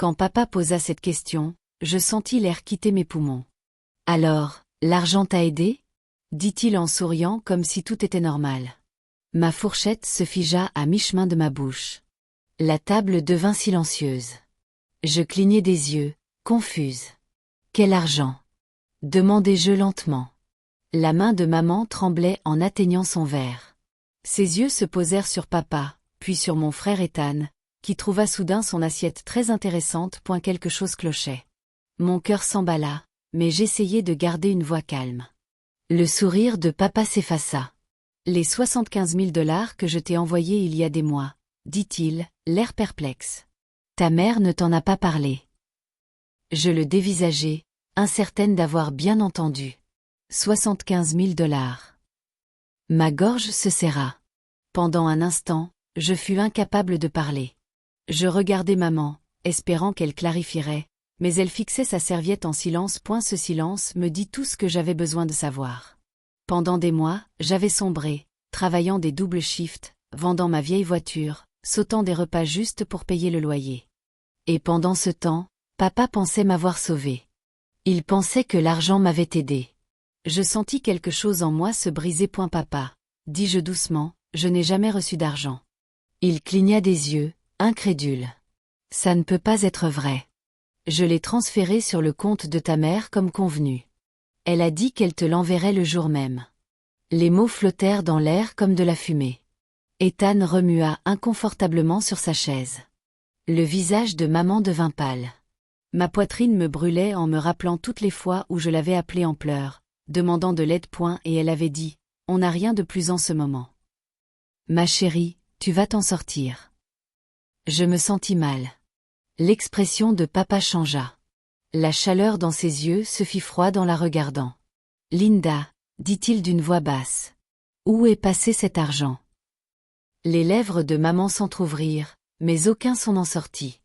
Quand papa posa cette question, je sentis l'air quitter mes poumons. Alors, l'argent t'a aidé? Dit-il en souriant comme si tout était normal. Ma fourchette se figea à mi-chemin de ma bouche. La table devint silencieuse. Je clignai des yeux, confuse. Quel argent? Demandai-je lentement. La main de maman tremblait en atteignant son verre. Ses yeux se posèrent sur papa, puis sur mon frère Ethan, qui trouva soudain son assiette très intéressante. Quelque chose clochait. Mon cœur s'emballa, mais j'essayai de garder une voix calme. Le sourire de papa s'effaça. Les 75 000 $ que je t'ai envoyés il y a des mois, dit-il, l'air perplexe. Ta mère ne t'en a pas parlé. Je le dévisageai, incertaine d'avoir bien entendu. 75 000 $. Ma gorge se serra. Pendant un instant, je fus incapable de parler. Je regardai maman, espérant qu'elle clarifierait, mais elle fixait sa serviette en silence. Ce silence me dit tout ce que j'avais besoin de savoir. Pendant des mois, j'avais sombré, travaillant des doubles shifts, vendant ma vieille voiture, sautant des repas juste pour payer le loyer. Et pendant ce temps, papa pensait m'avoir sauvé. Il pensait que l'argent m'avait aidé. Je sentis quelque chose en moi se briser. Papa, dis-je doucement, je n'ai jamais reçu d'argent. Il cligna des yeux, incrédule. Ça ne peut pas être vrai. Je l'ai transféré sur le compte de ta mère comme convenu. Elle a dit qu'elle te l'enverrait le jour même. Les mots flottèrent dans l'air comme de la fumée. Ethan remua inconfortablement sur sa chaise. Le visage de maman devint pâle. Ma poitrine me brûlait en me rappelant toutes les fois où je l'avais appelée en pleurs, demandant de l'aide. Et elle avait dit, on n'a rien de plus en ce moment. Ma chérie, tu vas t'en sortir. Je me sentis mal. L'expression de papa changea. La chaleur dans ses yeux se fit froide en la regardant. Linda, dit-il d'une voix basse. Où est passé cet argent? Les lèvres de maman s'entr'ouvrirent, mais aucun son n'en sortit.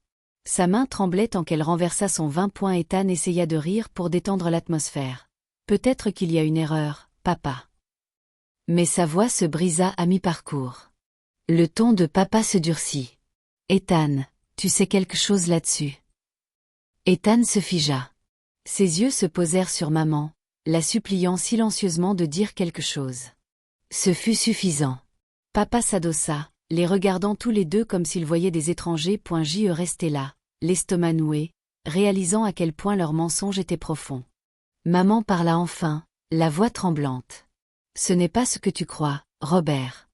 Sa main tremblait tant qu'elle renversa son vin. Ethan essaya de rire pour détendre l'atmosphère. Peut-être qu'il y a une erreur, papa. Mais sa voix se brisa à mi-parcours. Le ton de papa se durcit. Ethan, tu sais quelque chose là-dessus? Ethan se figea. Ses yeux se posèrent sur maman, la suppliant silencieusement de dire quelque chose. Ce fut suffisant. Papa s'adossa, les regardant tous les deux comme s'ils voyaient des étrangers. Je restais là, l'estomac noué, réalisant à quel point leur mensonge était profond. Maman parla enfin, la voix tremblante. Ce n'est pas ce que tu crois, Robert.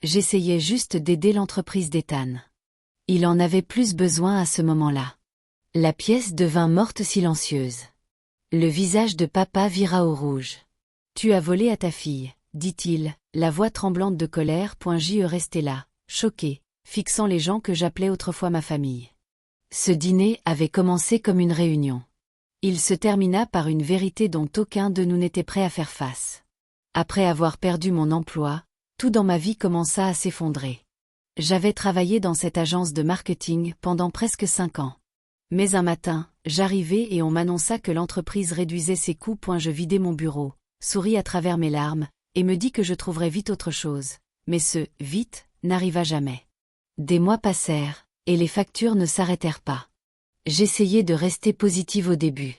J'essayais juste d'aider l'entreprise d'Ethan. Il en avait plus besoin à ce moment-là. La pièce devint morte silencieuse. Le visage de papa vira au rouge. Tu as volé à ta fille, dit-il, la voix tremblante de colère. Je restais là, choqué, fixant les gens que j'appelais autrefois ma famille. Ce dîner avait commencé comme une réunion. Il se termina par une vérité dont aucun de nous n'était prêt à faire face. Après avoir perdu mon emploi, tout dans ma vie commença à s'effondrer. J'avais travaillé dans cette agence de marketing pendant presque 5 ans. Mais un matin, j'arrivai et on m'annonça que l'entreprise réduisait ses coûts. Je vidai mon bureau, souris à travers mes larmes, et me dis que je trouverais vite autre chose. Mais ce « vite » n'arriva jamais. Des mois passèrent, et les factures ne s'arrêtèrent pas. J'essayais de rester positive au début.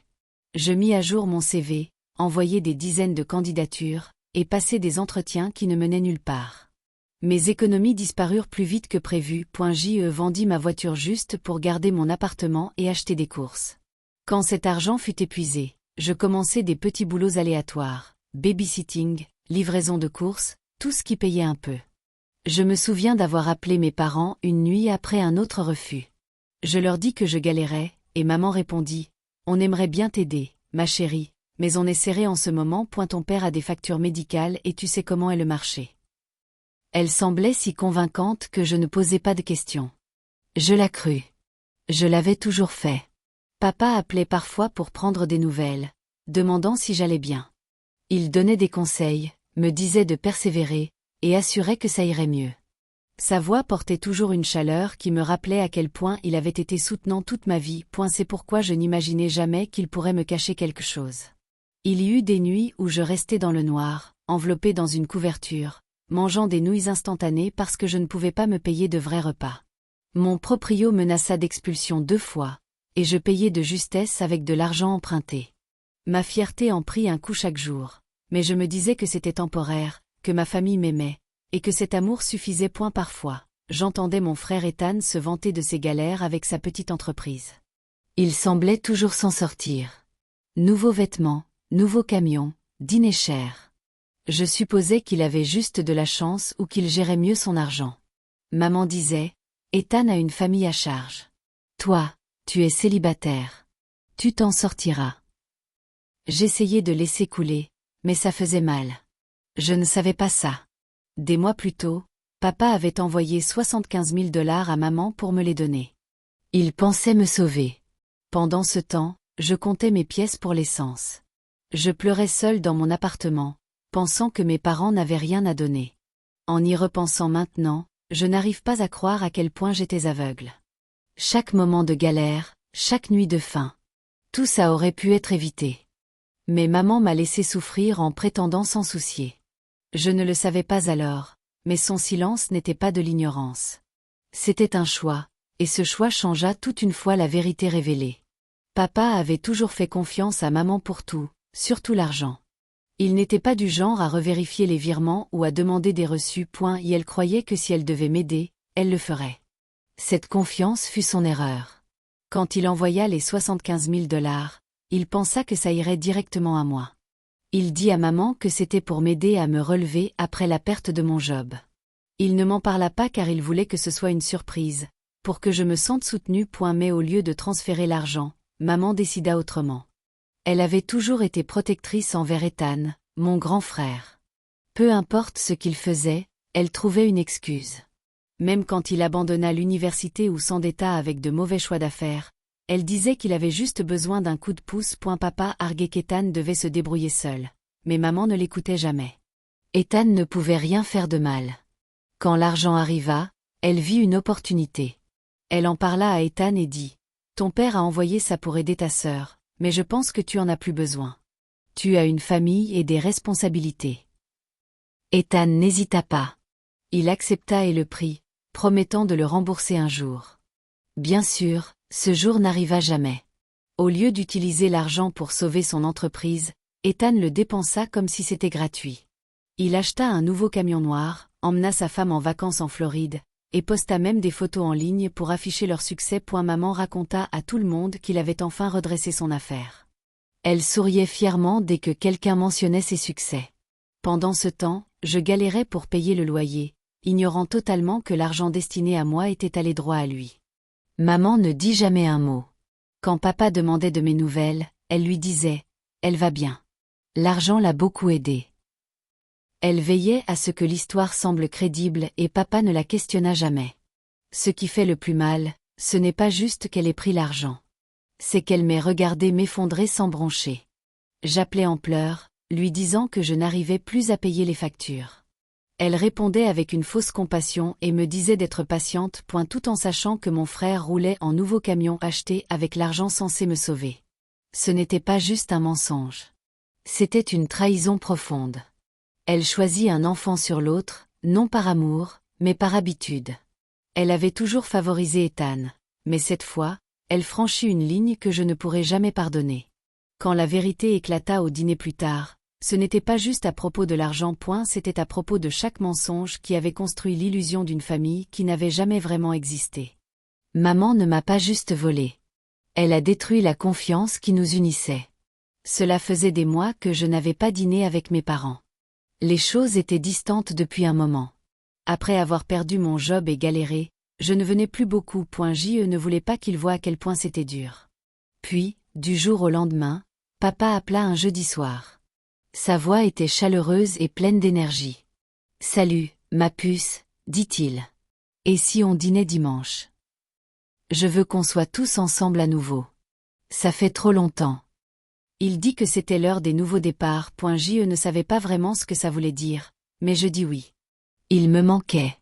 Je mis à jour mon CV, envoyai des dizaines de candidatures, et passai des entretiens qui ne menaient nulle part. Mes économies disparurent plus vite que prévu. Je vendis ma voiture juste pour garder mon appartement et acheter des courses. Quand cet argent fut épuisé, je commençai des petits boulots aléatoires, babysitting, livraison de courses, tout ce qui payait un peu. Je me souviens d'avoir appelé mes parents une nuit après un autre refus. Je leur dis que je galérais, et maman répondit « On aimerait bien t'aider, ma chérie, mais on est serré en ce moment. Ton père a des factures médicales et tu sais comment est le marché. » Elle semblait si convaincante que je ne posais pas de questions. Je la crus. Je l'avais toujours fait. Papa appelait parfois pour prendre des nouvelles, demandant si j'allais bien. Il donnait des conseils, me disait de persévérer, et assurait que ça irait mieux. Sa voix portait toujours une chaleur qui me rappelait à quel point il avait été soutenant toute ma vie. C'est pourquoi je n'imaginais jamais qu'il pourrait me cacher quelque chose. Il y eut des nuits où je restais dans le noir, enveloppé dans une couverture, mangeant des nouilles instantanées parce que je ne pouvais pas me payer de vrais repas. Mon proprio menaça d'expulsion 2 fois, et je payais de justesse avec de l'argent emprunté. Ma fierté en prit un coup chaque jour, mais je me disais que c'était temporaire, que ma famille m'aimait, et que cet amour suffisait. Parfois, j'entendais mon frère Ethan se vanter de ses galères avec sa petite entreprise. Il semblait toujours s'en sortir. Nouveaux vêtements, nouveaux camions, dîner cher. Je supposais qu'il avait juste de la chance ou qu'il gérait mieux son argent. Maman disait, Ethan a une famille à charge. Toi, tu es célibataire. Tu t'en sortiras. J'essayais de laisser couler, mais ça faisait mal. Je ne savais pas ça. Des mois plus tôt, papa avait envoyé 75 000 $ à maman pour me les donner. Il pensait me sauver. Pendant ce temps, je comptais mes pièces pour l'essence. Je pleurais seule dans mon appartement, pensant que mes parents n'avaient rien à donner. En y repensant maintenant, je n'arrive pas à croire à quel point j'étais aveugle. Chaque moment de galère, chaque nuit de faim. Tout ça aurait pu être évité. Mais maman m'a laissé souffrir en prétendant s'en soucier. Je ne le savais pas alors, mais son silence n'était pas de l'ignorance. C'était un choix, et ce choix changea toute une fois la vérité révélée. Papa avait toujours fait confiance à maman pour tout, surtout l'argent. Il n'était pas du genre à revérifier les virements ou à demander des reçus. Et elle croyait que si elle devait m'aider, elle le ferait. Cette confiance fut son erreur. Quand il envoya les 75 000 $, il pensa que ça irait directement à moi. Il dit à maman que c'était pour m'aider à me relever après la perte de mon job. Il ne m'en parla pas car il voulait que ce soit une surprise, pour que je me sente soutenue. Mais au lieu de transférer l'argent, maman décida autrement. Elle avait toujours été protectrice envers Ethan, mon grand frère. Peu importe ce qu'il faisait, elle trouvait une excuse. Même quand il abandonna l'université ou s'endetta avec de mauvais choix d'affaires, elle disait qu'il avait juste besoin d'un coup de pouce. Papa arguait qu'Ethan devait se débrouiller seul, mais maman ne l'écoutait jamais. Ethan ne pouvait rien faire de mal. Quand l'argent arriva, elle vit une opportunité. Elle en parla à Ethan et dit, « Ton père a envoyé ça pour aider ta sœur, mais je pense que tu en as plus besoin. Tu as une famille et des responsabilités. » Ethan n'hésita pas. Il accepta et le prit, promettant de le rembourser un jour. Bien sûr, ce jour n'arriva jamais. Au lieu d'utiliser l'argent pour sauver son entreprise, Ethan le dépensa comme si c'était gratuit. Il acheta un nouveau camion noir, emmena sa femme en vacances en Floride, et posta même des photos en ligne pour afficher leur succès. Maman raconta à tout le monde qu'il avait enfin redressé son affaire. Elle souriait fièrement dès que quelqu'un mentionnait ses succès. Pendant ce temps, je galérais pour payer le loyer, ignorant totalement que l'argent destiné à moi était allé droit à lui. Maman ne dit jamais un mot. Quand papa demandait de mes nouvelles, elle lui disait « Elle va bien ». L'argent l'a beaucoup aidée. Elle veillait à ce que l'histoire semble crédible et papa ne la questionna jamais. Ce qui fait le plus mal, ce n'est pas juste qu'elle ait pris l'argent. C'est qu'elle m'ait regardé m'effondrer sans broncher. J'appelais en pleurs, lui disant que je n'arrivais plus à payer les factures. Elle répondait avec une fausse compassion et me disait d'être patiente. Tout en sachant que mon frère roulait en nouveau camion acheté avec l'argent censé me sauver. Ce n'était pas juste un mensonge. C'était une trahison profonde. Elle choisit un enfant sur l'autre, non par amour, mais par habitude. Elle avait toujours favorisé Ethan, mais cette fois, elle franchit une ligne que je ne pourrai jamais pardonner. Quand la vérité éclata au dîner plus tard, ce n'était pas juste à propos de l'argent. C'était à propos de chaque mensonge qui avait construit l'illusion d'une famille qui n'avait jamais vraiment existé. Maman ne m'a pas juste volé. Elle a détruit la confiance qui nous unissait. Cela faisait des mois que je n'avais pas dîné avec mes parents. Les choses étaient distantes depuis un moment. Après avoir perdu mon job et galéré, je ne venais plus beaucoup. Je ne voulais pas qu'il voie à quel point c'était dur. Puis, du jour au lendemain, papa appela un jeudi soir. Sa voix était chaleureuse et pleine d'énergie. « Salut, ma puce, dit-il. Et si on dînait dimanche? Je veux qu'on soit tous ensemble à nouveau. Ça fait trop longtemps. » Il dit que c'était l'heure des nouveaux départs. Je ne savais pas vraiment ce que ça voulait dire, mais je dis oui. Il me manquait.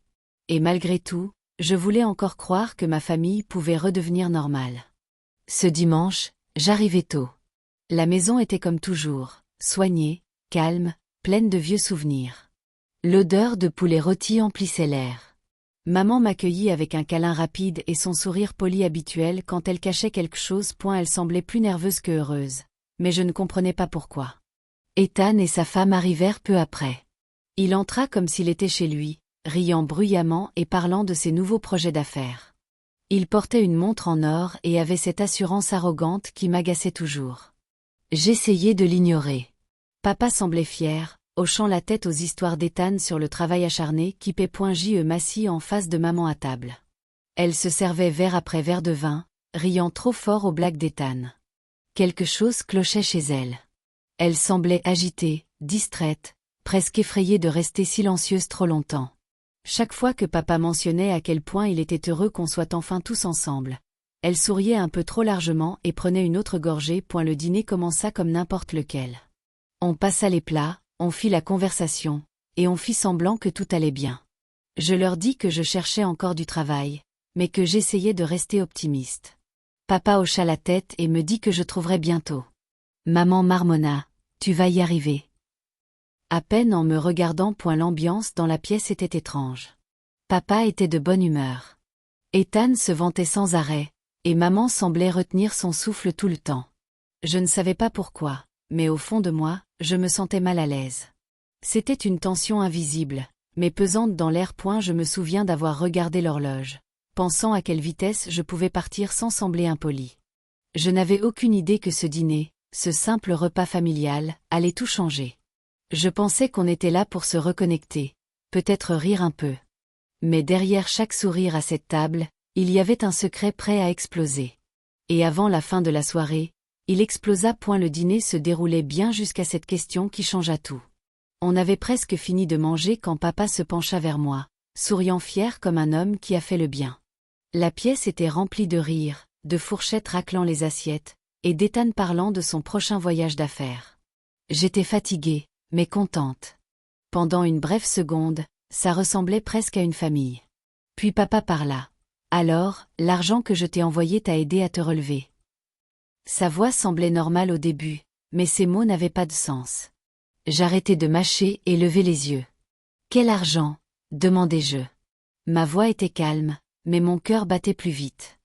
Et malgré tout, je voulais encore croire que ma famille pouvait redevenir normale. Ce dimanche, j'arrivais tôt. La maison était comme toujours, soignée, calme, pleine de vieux souvenirs. L'odeur de poulet rôti emplissait l'air. Maman m'accueillit avec un câlin rapide et son sourire poli habituel quand elle cachait quelque chose. Elle semblait plus nerveuse que heureuse. Mais je ne comprenais pas pourquoi. Ethan et sa femme arrivèrent peu après. Il entra comme s'il était chez lui, riant bruyamment et parlant de ses nouveaux projets d'affaires. Il portait une montre en or et avait cette assurance arrogante qui m'agaçait toujours. J'essayais de l'ignorer. Papa semblait fier, hochant la tête aux histoires d'Ethan sur le travail acharné qui J.E. m'assit en face de maman à table. Elle se servait verre après verre de vin, riant trop fort aux blagues d'Ethan. Quelque chose clochait chez elle. Elle semblait agitée, distraite, presque effrayée de rester silencieuse trop longtemps. Chaque fois que papa mentionnait à quel point il était heureux qu'on soit enfin tous ensemble, elle souriait un peu trop largement et prenait une autre gorgée. Le dîner commença comme n'importe lequel. On passa les plats, on fit la conversation, et on fit semblant que tout allait bien. Je leur dis que je cherchais encore du travail, mais que j'essayais de rester optimiste. Papa hocha la tête et me dit que je trouverais bientôt. Maman marmonna, « Tu vas y arriver. » À peine en me regardant. L'ambiance dans la pièce était étrange. Papa était de bonne humeur. Ethan se vantait sans arrêt, et maman semblait retenir son souffle tout le temps. Je ne savais pas pourquoi, mais au fond de moi, je me sentais mal à l'aise. C'était une tension invisible, mais pesante dans l'air. Je me souviens d'avoir regardé l'horloge, pensant à quelle vitesse je pouvais partir sans sembler impoli. Je n'avais aucune idée que ce dîner, ce simple repas familial, allait tout changer. Je pensais qu'on était là pour se reconnecter, peut-être rire un peu. Mais derrière chaque sourire à cette table, il y avait un secret prêt à exploser. Et avant la fin de la soirée, il explosa. Le dîner se déroulait bien jusqu'à cette question qui changea tout. On avait presque fini de manger quand papa se pencha vers moi, souriant fier comme un homme qui a fait le bien. La pièce était remplie de rires, de fourchettes raclant les assiettes, et d'Ethan parlant de son prochain voyage d'affaires. J'étais fatiguée, mais contente. Pendant une brève seconde, ça ressemblait presque à une famille. Puis papa parla. « Alors, l'argent que je t'ai envoyé t'a aidé à te relever. » Sa voix semblait normale au début, mais ses mots n'avaient pas de sens. J'arrêtai de mâcher et levai les yeux. « Quel argent ?» demandai-je. Ma voix était calme, mais mon cœur battait plus vite.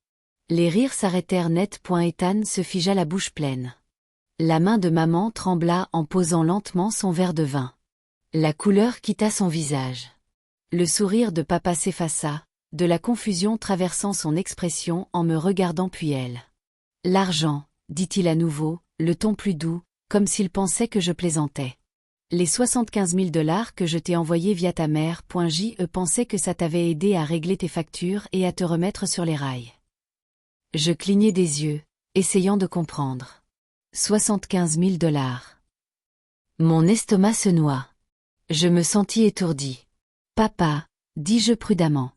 Les rires s'arrêtèrent net. Ethan se figea la bouche pleine. La main de maman trembla en posant lentement son verre de vin. La couleur quitta son visage. Le sourire de papa s'effaça, de la confusion traversant son expression en me regardant puis elle. « L'argent, » dit-il à nouveau, le ton plus doux, comme s'il pensait que je plaisantais. « Les 75 000 $ que je t'ai envoyés via ta mère. J.E. pensait que ça t'avait aidé à régler tes factures et à te remettre sur les rails. » Je clignai des yeux, essayant de comprendre. 75 000 $. Mon estomac se noua. Je me sentis étourdie. « Papa, » dis-je prudemment.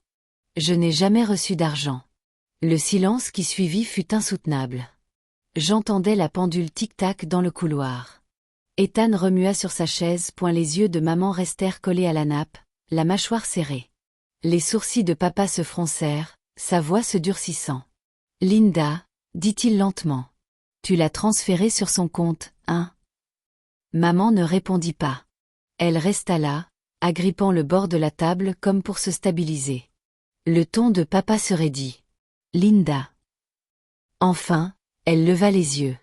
Je n'ai jamais reçu d'argent. Le silence qui suivit fut insoutenable. J'entendais la pendule tic-tac dans le couloir. Ethan remua sur sa chaise. Les yeux de maman restèrent collés à la nappe, la mâchoire serrée. Les sourcils de papa se froncèrent, sa voix se durcissant. « Linda, » dit-il lentement. « Tu l'as transféré sur son compte, hein ?» Maman ne répondit pas. Elle resta là, agrippant le bord de la table comme pour se stabiliser. Le ton de papa se raidit. « Linda. » Enfin, elle leva les yeux.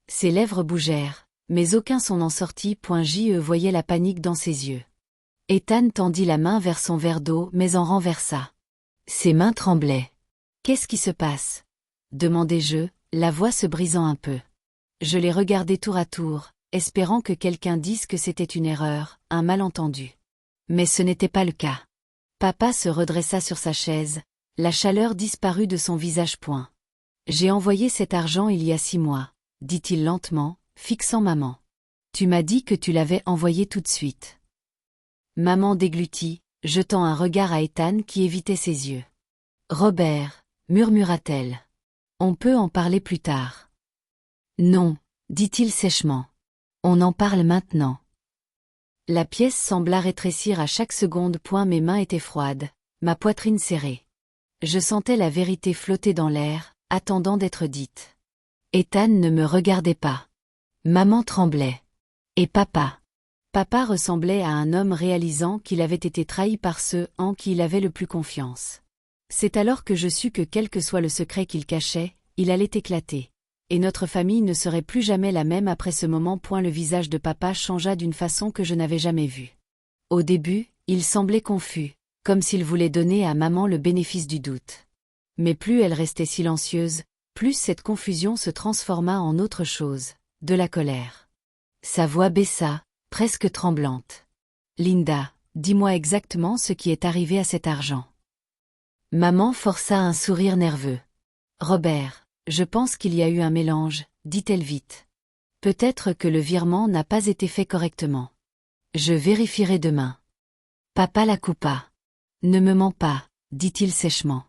Ses lèvres bougèrent, mais aucun son n'en sortit. J.E. voyait la panique dans ses yeux. Ethan tendit la main vers son verre d'eau mais en renversa. Ses mains tremblaient. « Qu'est-ce qui se passe ?» demandai-je, la voix se brisant un peu. Je les regardai tour à tour, espérant que quelqu'un dise que c'était une erreur, un malentendu. Mais ce n'était pas le cas. Papa se redressa sur sa chaise, la chaleur disparut de son visage. « J'ai envoyé cet argent il y a 6 mois, » dit-il lentement, fixant maman. « Tu m'as dit que tu l'avais envoyé tout de suite. » Maman déglutit, jetant un regard à Ethan qui évitait ses yeux. « Robert, » murmura-t-elle. « On peut en parler plus tard. »« Non, » dit-il sèchement. « On en parle maintenant. » La pièce sembla rétrécir à chaque seconde. Mes mains étaient froides, ma poitrine serrée. Je sentais la vérité flotter dans l'air, attendant d'être dite. Ethan ne me regardait pas. Maman tremblait. Et papa. Papa ressemblait à un homme réalisant qu'il avait été trahi par ceux en qui il avait le plus confiance. C'est alors que je sus que quel que soit le secret qu'il cachait, il allait éclater. Et notre famille ne serait plus jamais la même après ce moment. Le visage de papa changea d'une façon que je n'avais jamais vue. Au début, il semblait confus, comme s'il voulait donner à maman le bénéfice du doute. Mais plus elle restait silencieuse, plus cette confusion se transforma en autre chose, de la colère. Sa voix baissa, presque tremblante. « Linda, dis-moi exactement ce qui est arrivé à cet argent. » Maman força un sourire nerveux. « Robert, je pense qu'il y a eu un mélange, dit-elle vite. Peut-être que le virement n'a pas été fait correctement. Je vérifierai demain. » Papa la coupa. « Ne me mens pas, dit-il sèchement.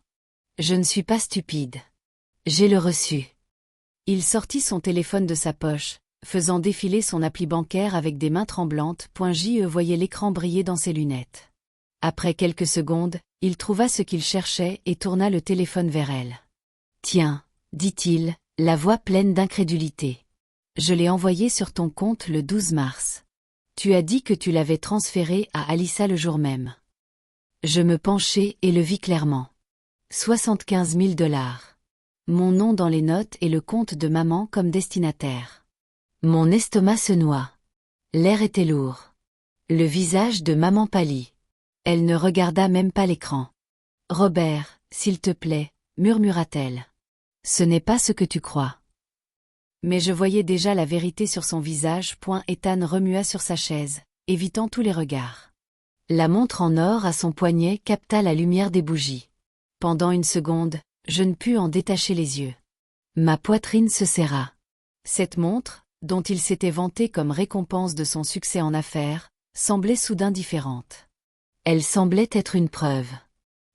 Je ne suis pas stupide. J'ai le reçu. » Il sortit son téléphone de sa poche, faisant défiler son appli bancaire avec des mains tremblantes. J.E. voyait l'écran briller dans ses lunettes. Après quelques secondes, il trouva ce qu'il cherchait et tourna le téléphone vers elle. « Tiens, dit-il, la voix pleine d'incrédulité. Je l'ai envoyé sur ton compte le 12 mars. Tu as dit que tu l'avais transféré à Alyssa le jour même. » Je me penchai et le vis clairement. 75 000 $. Mon nom dans les notes et le compte de maman comme destinataire. Mon estomac se noua. L'air était lourd. Le visage de maman pâlit. Elle ne regarda même pas l'écran. « Robert, s'il te plaît, murmura-t-elle. Ce n'est pas ce que tu crois. » Mais je voyais déjà la vérité sur son visage. Ethan remua sur sa chaise, évitant tous les regards. La montre en or à son poignet capta la lumière des bougies. Pendant une seconde, je ne pus en détacher les yeux. Ma poitrine se serra. Cette montre, dont il s'était vanté comme récompense de son succès en affaires, semblait soudain différente. Elle semblait être une preuve.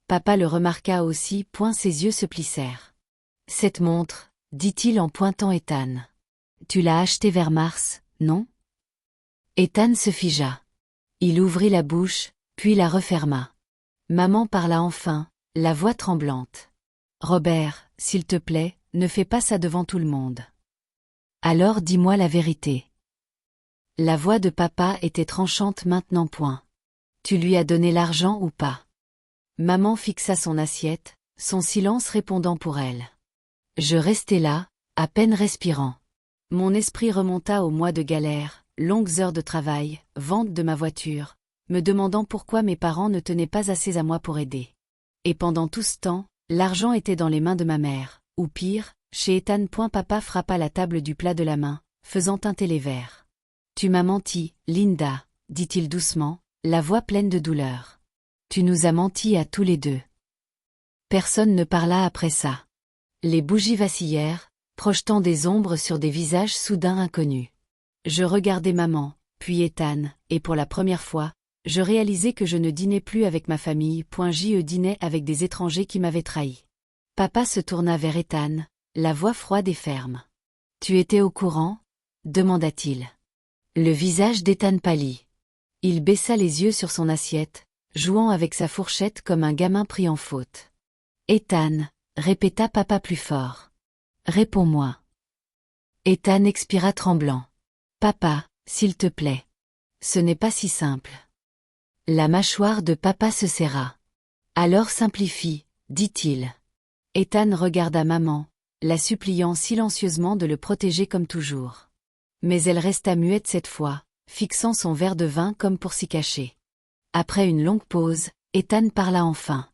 Papa le remarqua aussi. Ses yeux se plissèrent. « Cette montre, dit-il en pointant Ethan. Tu l'as achetée vers mars, non ? » Ethan se figea. Il ouvrit la bouche, puis la referma. Maman parla enfin, la voix tremblante. « Robert, s'il te plaît, ne fais pas ça devant tout le monde. Alors dis-moi la vérité. » La voix de papa était tranchante maintenant. « Tu lui as donné l'argent ou pas ? » Maman fixa son assiette, son silence répondant pour elle. Je restai là, à peine respirant. Mon esprit remonta aux mois de galère, longues heures de travail, vente de ma voiture, me demandant pourquoi mes parents ne tenaient pas assez à moi pour aider. Et pendant tout ce temps, l'argent était dans les mains de ma mère, ou pire, chez Ethan. Papa frappa la table du plat de la main, faisant teinter les verres. « Tu m'as menti, Linda, » dit-il doucement, la voix pleine de douleur. « Tu nous as menti à tous les deux. » Personne ne parla après ça. Les bougies vacillèrent, projetant des ombres sur des visages soudain inconnus. Je regardai maman, puis Ethan, et pour la première fois, je réalisai que je ne dînais plus avec ma famille. Je dînais avec des étrangers qui m'avaient trahi. Papa se tourna vers Ethan, la voix froide et ferme. « Tu étais au courant ? » demanda-t-il. Le visage d'Ethan pâlit. Il baissa les yeux sur son assiette, jouant avec sa fourchette comme un gamin pris en faute. « Ethan, » répéta papa plus fort. « Réponds-moi. » Ethan expira tremblant. « Papa, s'il te plaît. Ce n'est pas si simple. » La mâchoire de papa se serra. « Alors simplifie, » dit-il. Ethan regarda maman, la suppliant silencieusement de le protéger comme toujours. Mais elle resta muette cette fois, fixant son verre de vin comme pour s'y cacher. Après une longue pause, Ethan parla enfin.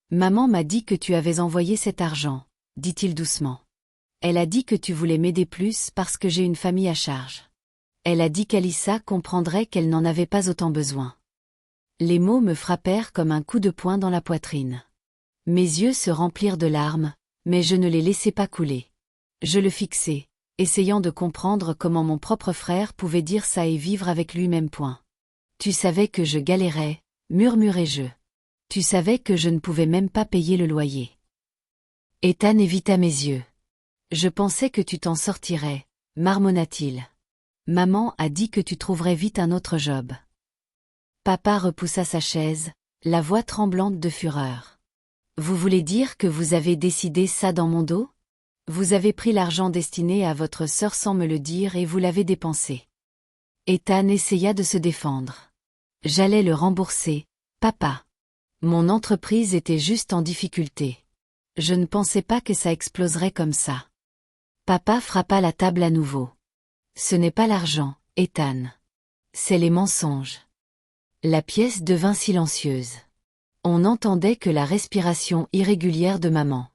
« Maman m'a dit que tu avais envoyé cet argent, » dit-il doucement. « Elle a dit que tu voulais m'aider plus parce que j'ai une famille à charge. Elle a dit qu'Alyssa comprendrait qu'elle n'en avait pas autant besoin. » Les mots me frappèrent comme un coup de poing dans la poitrine. Mes yeux se remplirent de larmes, mais je ne les laissai pas couler. Je le fixai, essayant de comprendre comment mon propre frère pouvait dire ça et vivre avec lui-même. Tu savais que je galérais, murmurai-je. Tu savais que je ne pouvais même pas payer le loyer. Ethan évita mes yeux. Je pensais que tu t'en sortirais, marmonna-t-il. Maman a dit que tu trouverais vite un autre job. Papa repoussa sa chaise, la voix tremblante de fureur. Vous voulez dire que vous avez décidé ça dans mon dos ? Vous avez pris l'argent destiné à votre sœur sans me le dire et vous l'avez dépensé. Ethan essaya de se défendre. J'allais le rembourser, papa. Mon entreprise était juste en difficulté. Je ne pensais pas que ça exploserait comme ça. Papa frappa la table à nouveau. Ce n'est pas l'argent, Ethan. C'est les mensonges. La pièce devint silencieuse. On n'entendait que la respiration irrégulière de maman.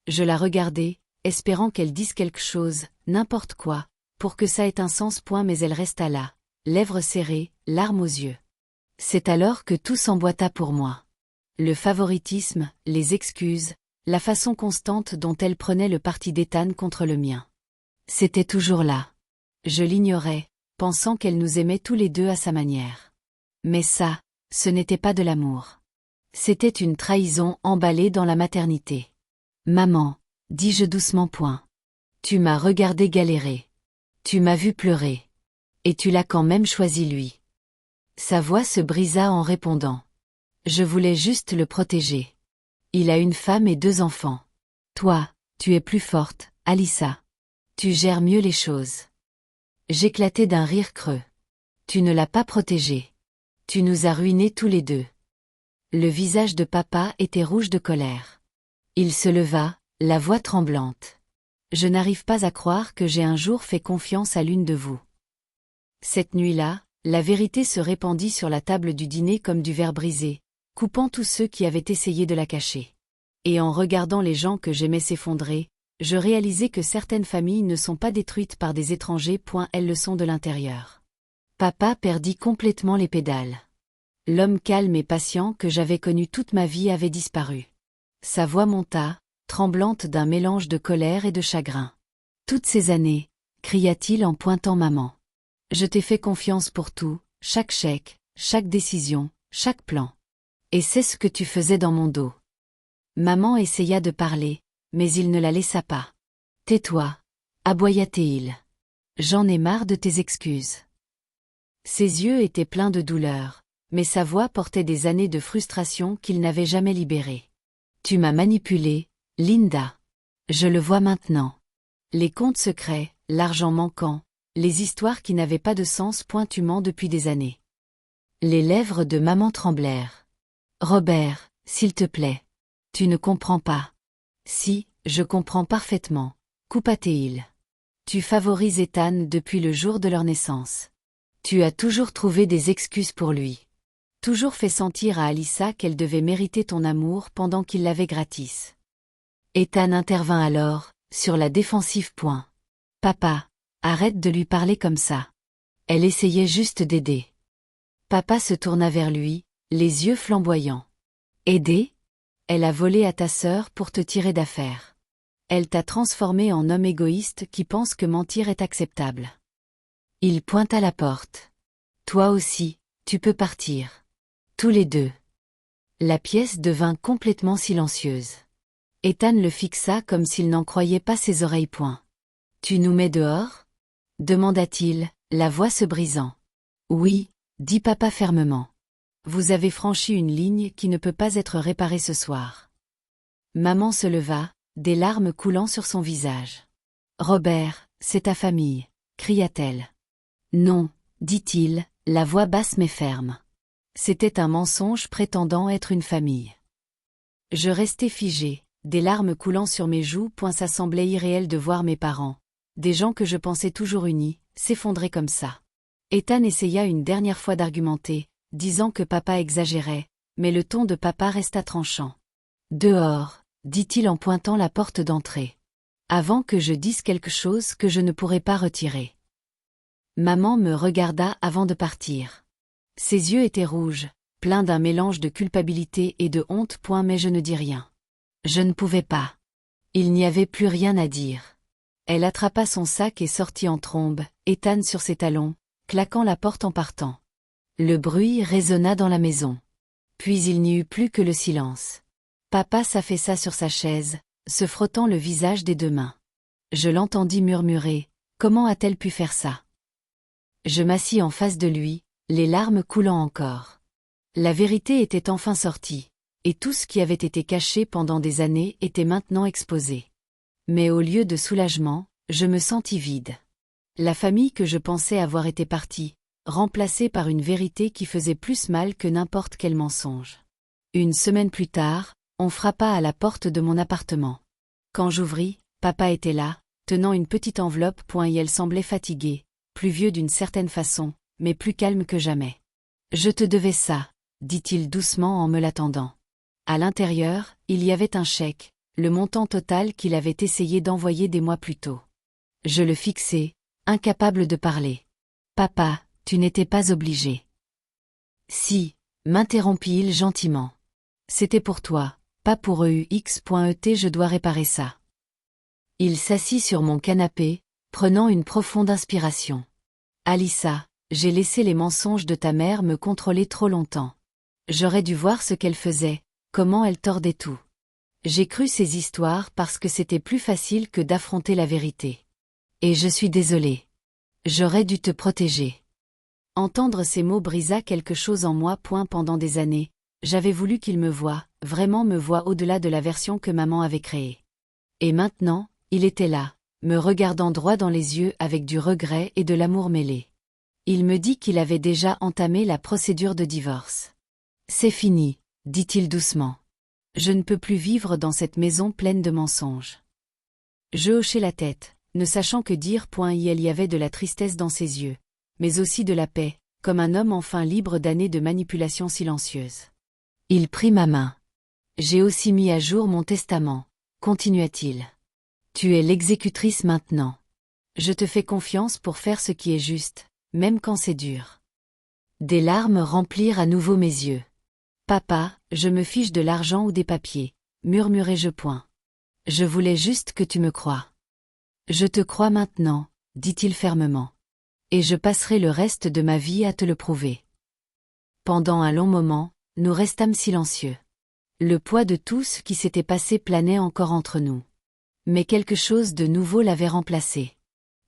Je la regardais, espérant qu'elle dise quelque chose, n'importe quoi, pour que ça ait un sens. Mais elle resta là, lèvres serrées, larmes aux yeux. C'est alors que tout s'emboîta pour moi. Le favoritisme, les excuses, la façon constante dont elle prenait le parti d'Ethan contre le mien. C'était toujours là. Je l'ignorais, pensant qu'elle nous aimait tous les deux à sa manière. Mais ça, ce n'était pas de l'amour. C'était une trahison emballée dans la maternité. Maman, dis-je doucement. Tu m'as regardé galérer. Tu m'as vu pleurer. Et tu l'as quand même choisi lui. Sa voix se brisa en répondant. Je voulais juste le protéger. Il a une femme et 2 enfants. Toi, tu es plus forte, Alyssa. Tu gères mieux les choses. J'éclatai d'un rire creux. Tu ne l'as pas protégé. Tu nous as ruinés tous les deux. Le visage de papa était rouge de colère. Il se leva, la voix tremblante. Je n'arrive pas à croire que j'ai un jour fait confiance à l'une de vous. Cette nuit-là, la vérité se répandit sur la table du dîner comme du verre brisé, coupant tous ceux qui avaient essayé de la cacher. Et en regardant les gens que j'aimais s'effondrer, je réalisais que certaines familles ne sont pas détruites par des étrangers. Elles le sont de l'intérieur. Papa perdit complètement les pédales. L'homme calme et patient que j'avais connu toute ma vie avait disparu. Sa voix monta, tremblante d'un mélange de colère et de chagrin. Toutes ces années, cria-t-il en pointant maman. Je t'ai fait confiance pour tout, chaque chèque, chaque décision, chaque plan. Et c'est ce que tu faisais dans mon dos. Maman essaya de parler, mais il ne la laissa pas. Tais-toi, aboya-t-il. J'en ai marre de tes excuses. Ses yeux étaient pleins de douleur, mais sa voix portait des années de frustration qu'il n'avait jamais libérées. Tu m'as manipulée, Linda. Je le vois maintenant. Les comptes secrets, l'argent manquant, les histoires qui n'avaient pas de sens. Tu mens depuis des années. Les lèvres de maman tremblèrent. Robert, s'il te plaît. Tu ne comprends pas. Si, je comprends parfaitement, coupa-t-il. Tu favorises Ethan depuis le jour de leur naissance. Tu as toujours trouvé des excuses pour lui. Toujours fait sentir à Alyssa qu'elle devait mériter ton amour pendant qu'il l'avait gratis. Ethan intervint alors, sur la défensive. Papa, arrête de lui parler comme ça. Elle essayait juste d'aider. Papa se tourna vers lui, les yeux flamboyants. Aider ? Elle a volé à ta sœur pour te tirer d'affaire. Elle t'a transformé en homme égoïste qui pense que mentir est acceptable. Il pointa la porte. Toi aussi, tu peux partir. Tous les deux. La pièce devint complètement silencieuse. Ethan le fixa comme s'il n'en croyait pas ses oreilles. Tu nous mets dehors ? Demanda-t-il, la voix se brisant. Oui, dit papa fermement. Vous avez franchi une ligne qui ne peut pas être réparée ce soir. Maman se leva, des larmes coulant sur son visage. Robert, c'est ta famille, cria-t-elle. Non, dit-il, la voix basse mais ferme. C'était un mensonge prétendant être une famille. Je restais figé, des larmes coulant sur mes joues. Ça semblait irréel de voir mes parents, des gens que je pensais toujours unis, s'effondrer comme ça. Ethan essaya une dernière fois d'argumenter, disant que papa exagérait, mais le ton de papa resta tranchant. Dehors, dit-il en pointant la porte d'entrée. Avant que je dise quelque chose que je ne pourrais pas retirer. Maman me regarda avant de partir. Ses yeux étaient rouges, pleins d'un mélange de culpabilité et de honte. Mais je ne dis rien. Je ne pouvais pas. Il n'y avait plus rien à dire. Elle attrapa son sac et sortit en trombe, Ethan sur ses talons, claquant la porte en partant. Le bruit résonna dans la maison. Puis il n'y eut plus que le silence. Papa s'affaissa sur sa chaise, se frottant le visage des 2 mains. Je l'entendis murmurer, « Comment a-t-elle pu faire ça ?» Je m'assis en face de lui, les larmes coulant encore. La vérité était enfin sortie, et tout ce qui avait été caché pendant des années était maintenant exposé. Mais au lieu de soulagement, je me sentis vide. La famille que je pensais avoir été partie, remplacée par une vérité qui faisait plus mal que n'importe quel mensonge. Une semaine plus tard, on frappa à la porte de mon appartement. Quand j'ouvris, papa était là, tenant une petite enveloppe. Et elle semblait fatiguée, plus vieux d'une certaine façon, mais plus calme que jamais. « Je te devais ça », dit-il doucement en me l'attendant. À l'intérieur, il y avait un chèque, le montant total qu'il avait essayé d'envoyer des mois plus tôt. Je le fixai, incapable de parler. « Papa, tu n'étais pas obligé. »« Si », m'interrompit-il gentiment. « C'était pour toi, pas pour EUX.ET, je dois réparer ça. » Il s'assit sur mon canapé, prenant une profonde inspiration. « Alissa, j'ai laissé les mensonges de ta mère me contrôler trop longtemps. J'aurais dû voir ce qu'elle faisait, comment elle tordait tout. J'ai cru ces histoires parce que c'était plus facile que d'affronter la vérité. Et je suis désolée. J'aurais dû te protéger. » Entendre ces mots brisa quelque chose en moi. Pendant des années, j'avais voulu qu'il me voie, vraiment me voie au-delà de la version que maman avait créée. Et maintenant, il était là, me regardant droit dans les yeux avec du regret et de l'amour mêlés. Il me dit qu'il avait déjà entamé la procédure de divorce. « C'est fini », dit-il doucement. « Je ne peux plus vivre dans cette maison pleine de mensonges. » Je hochai la tête, ne sachant que dire. Il y avait de la tristesse dans ses yeux, mais aussi de la paix, comme un homme enfin libre d'années de manipulation silencieuse. Il prit ma main. « J'ai aussi mis à jour mon testament, » continua-t-il. « Tu es l'exécutrice maintenant. Je te fais confiance pour faire ce qui est juste, même quand c'est dur. » Des larmes remplirent à nouveau mes yeux. « Papa, je me fiche de l'argent ou des papiers, » murmurai-je. « Je voulais juste que tu me croies. »« Je te crois maintenant, » dit-il fermement. « Et je passerai le reste de ma vie à te le prouver. » Pendant un long moment, nous restâmes silencieux. Le poids de tout ce qui s'était passé planait encore entre nous. Mais quelque chose de nouveau l'avait remplacé.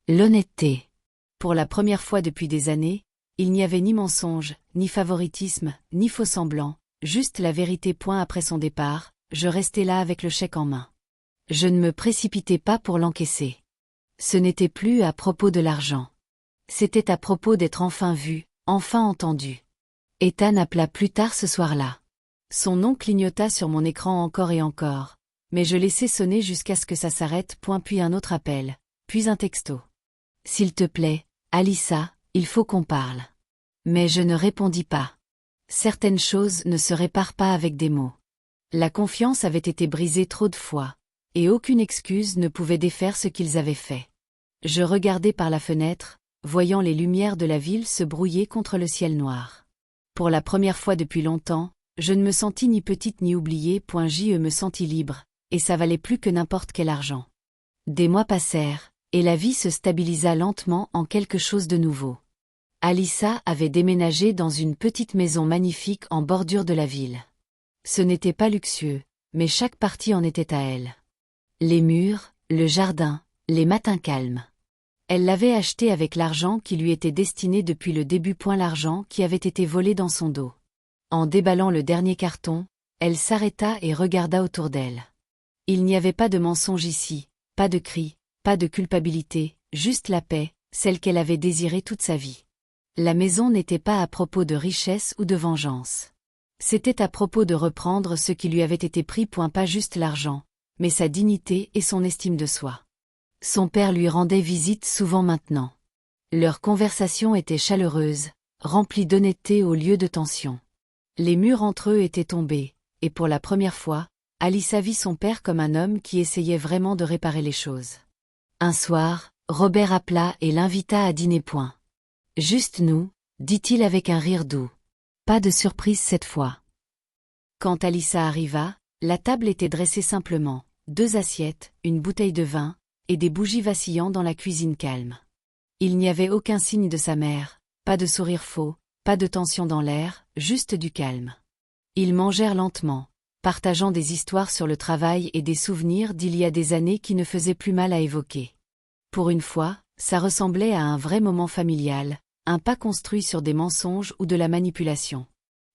L'honnêteté. Pour la première fois depuis des années, il n'y avait ni mensonge, ni favoritisme, ni faux-semblant, juste la vérité. Après son départ, je restais là avec le chèque en main. Je ne me précipitais pas pour l'encaisser. Ce n'était plus à propos de l'argent. C'était à propos d'être enfin vu, enfin entendu. Ethan appela plus tard ce soir-là. Son nom clignota sur mon écran encore et encore, mais je laissai sonner jusqu'à ce que ça s'arrête. Puis un autre appel, puis un texto. « S'il te plaît, Alissa, il faut qu'on parle. » Mais je ne répondis pas. Certaines choses ne se réparent pas avec des mots. La confiance avait été brisée trop de fois, et aucune excuse ne pouvait défaire ce qu'ils avaient fait. Je regardais par la fenêtre, voyant les lumières de la ville se brouiller contre le ciel noir. Pour la première fois depuis longtemps, je ne me sentis ni petite ni oubliée. Je me sentis libre, et ça valait plus que n'importe quel argent. Des mois passèrent, et la vie se stabilisa lentement en quelque chose de nouveau. Alissa avait déménagé dans une petite maison magnifique en bordure de la ville. Ce n'était pas luxueux, mais chaque partie en était à elle. Les murs, le jardin, les matins calmes. Elle l'avait acheté avec l'argent qui lui était destiné depuis le début. L'argent qui avait été volé dans son dos. En déballant le dernier carton, elle s'arrêta et regarda autour d'elle. Il n'y avait pas de mensonge ici, pas de cris, pas de culpabilité, juste la paix, celle qu'elle avait désirée toute sa vie. La maison n'était pas à propos de richesse ou de vengeance. C'était à propos de reprendre ce qui lui avait été pris. Pas juste l'argent, mais sa dignité et son estime de soi. Son père lui rendait visite souvent maintenant. Leur conversation était chaleureuse, remplie d'honnêteté au lieu de tension. Les murs entre eux étaient tombés, et pour la première fois, Alissa vit son père comme un homme qui essayait vraiment de réparer les choses. Un soir, Robert appela et l'invita à dîner. Juste nous, dit-il avec un rire doux. Pas de surprise cette fois. Quand Alissa arriva, la table était dressée simplement, 2 assiettes, une bouteille de vin, et des bougies vacillant dans la cuisine calme. Il n'y avait aucun signe de sa mère, pas de sourire faux, pas de tension dans l'air, juste du calme. Ils mangèrent lentement, partageant des histoires sur le travail et des souvenirs d'il y a des années qui ne faisaient plus mal à évoquer. Pour une fois, ça ressemblait à un vrai moment familial, un pas construit sur des mensonges ou de la manipulation.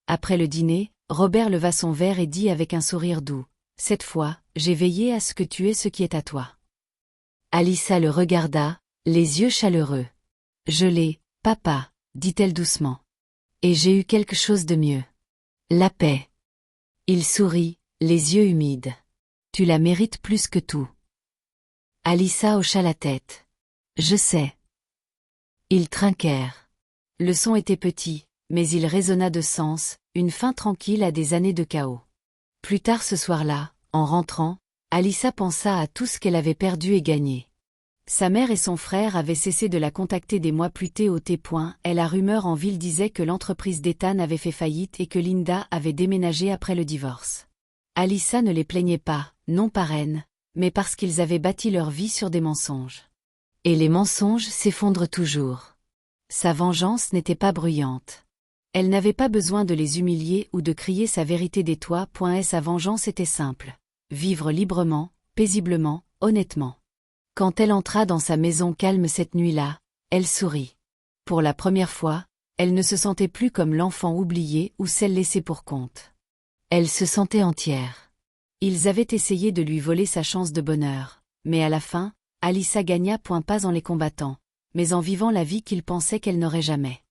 Après le dîner, Robert leva son verre et dit avec un sourire doux, « Cette fois, j'ai veillé à ce que tu aies ce qui est à toi. » Alissa le regarda, les yeux chaleureux. « Je l'ai, papa, » dit-elle doucement. Et j'ai eu quelque chose de mieux. La paix. Il sourit, les yeux humides. Tu la mérites plus que tout. Alissa hocha la tête. Je sais. Ils trinquèrent. Le son était petit, mais il résonna de sens, une fin tranquille à des années de chaos. Plus tard ce soir-là, en rentrant, Alissa pensa à tout ce qu'elle avait perdu et gagné. Sa mère et son frère avaient cessé de la contacter des mois plus tard, et la rumeur en ville disait que l'entreprise d'Ethan avait fait faillite et que Linda avait déménagé après le divorce. Alissa ne les plaignait pas, non par haine, mais parce qu'ils avaient bâti leur vie sur des mensonges. Et les mensonges s'effondrent toujours. Sa vengeance n'était pas bruyante. Elle n'avait pas besoin de les humilier ou de crier sa vérité des toits. Sa vengeance était simple. Vivre librement, paisiblement, honnêtement. Quand elle entra dans sa maison calme cette nuit-là, elle sourit. Pour la première fois, elle ne se sentait plus comme l'enfant oublié ou celle laissée pour compte. Elle se sentait entière. Ils avaient essayé de lui voler sa chance de bonheur, mais à la fin, Alissa gagna pas en les combattant, mais en vivant la vie qu'il pensait qu'elle n'aurait jamais.